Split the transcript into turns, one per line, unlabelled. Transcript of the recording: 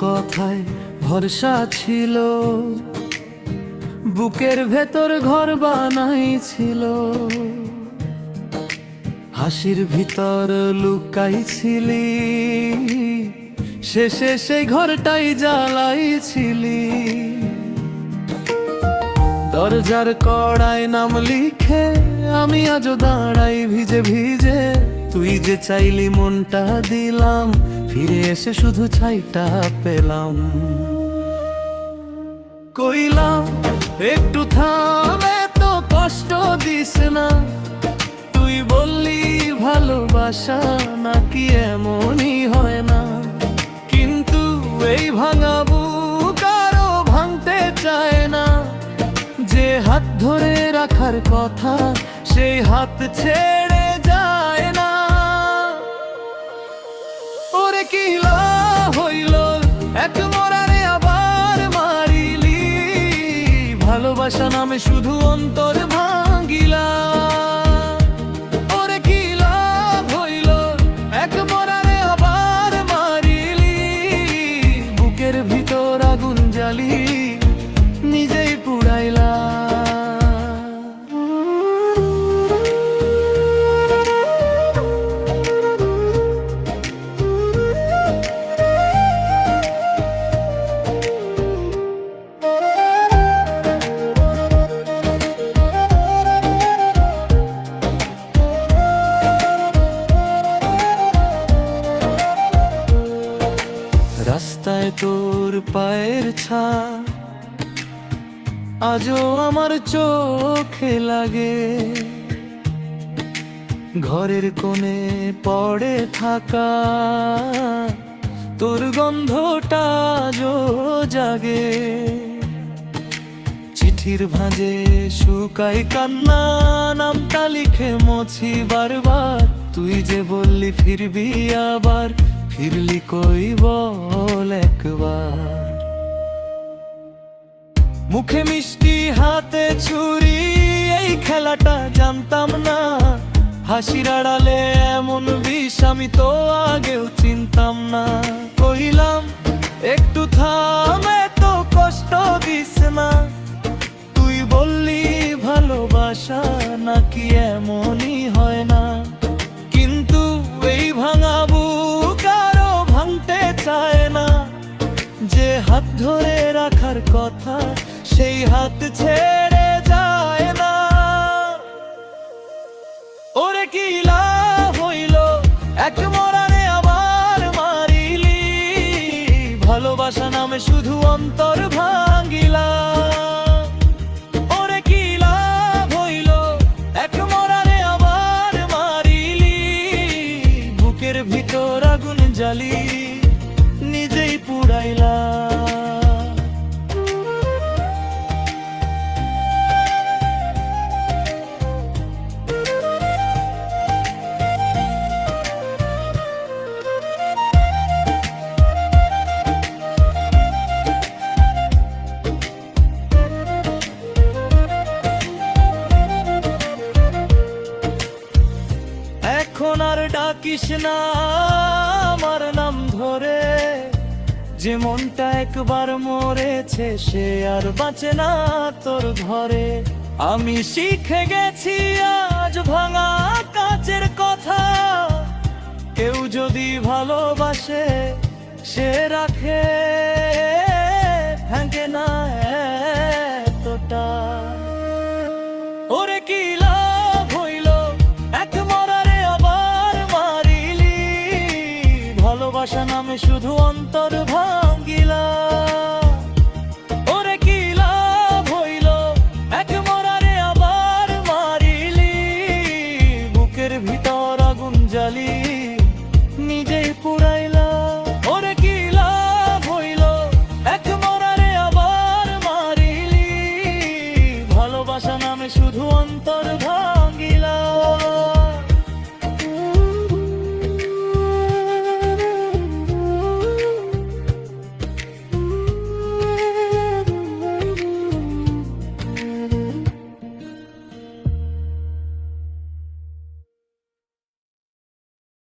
কথায় ভরসা ছিল, বুকের ভেতর ঘর বানাইছিল, হাসির ভিতর লুকাইছিলি, শেষে সেই ঘরটাই জ্বালাইছিলি। দরজার কড়ায় নাম লিখে আমি আজও দাঁড়াই ভিজে ভিজে, তুই যে চাইলি মনটা দিলাম, ফিরে এসে শুধু ছাইটা পেলাম। কইলাম একটু থাম, এত কষ্ট দিস না, তুই বললি ভালোবাসা নাকি এমনই হয় না। কিন্তু এই ভাঙা বুক আরো ভাঙতে চায় না, যে হাত ধরে রাখার কথা সেই হাত ছেড়ে যায় না। ওরে কি হইল এক মরারে আবার মারিলি, ভালোবাসা নামে শুধু অন্তর ভাঙিলা। ওরে কি হইল এক মরারে আবার মারিলি, বুকের ভিতর আগুন জ্বালি নিজেই পুড়াইলা। রাস্তায় তোর পায়ের ছাপ আজও আমার চোখে লাগে, ঘরের কোণে পড়ে থাকা তোর গন্ধটা আজও জাগে। চিঠির ভাঁজে শুকাই কান্না, নামটা লিখে মোছি বারবার, তুই যে বললি ফিরবি আবার, ফিরলি কই বল একবার। মুখে মিষ্টি হাতে ছুরি, এই খেলাটা জানতাম না, হাসির আড়ালে এমন বিষ আমি তো আগেও চিনতাম না। কইলাম একটু থাম, এত কষ্ট দিস না, তুই বললি ভালোবাসা নাকি এমনই হয় না। কিন্তু এই ভাঙা বুক আরো ভাঙতে চায় না, যে হাত ধরে রাখার কথা সেই হাত ছেড়ে যায় না। ওরে কি হইল এক মরারে আবার মারিলি, ভালোবাসা নামে শুধু অন্তর ভাঙিলা। ওরে কি হইল এক মরারে আবার মারিলি, বুকের ভিতর আগুন জ্বালি নিজেই পুড়াইলা। এখন আর ডাকিস না আমার নাম ধরে, যে মনটা একবার মরেছে সে আর বাঁচে না তোর ঘরে। আমি শিখে গেছি আজ ভাঙা কাচের কথা, কেউ যদি ভালোবাসে সে রাখে, ভাঙে না এতটা। ওরে কি হইল এক মরারে আবার মারিলি, ভালোবাসা নামে শুধু অন্তর ভাঙিলা।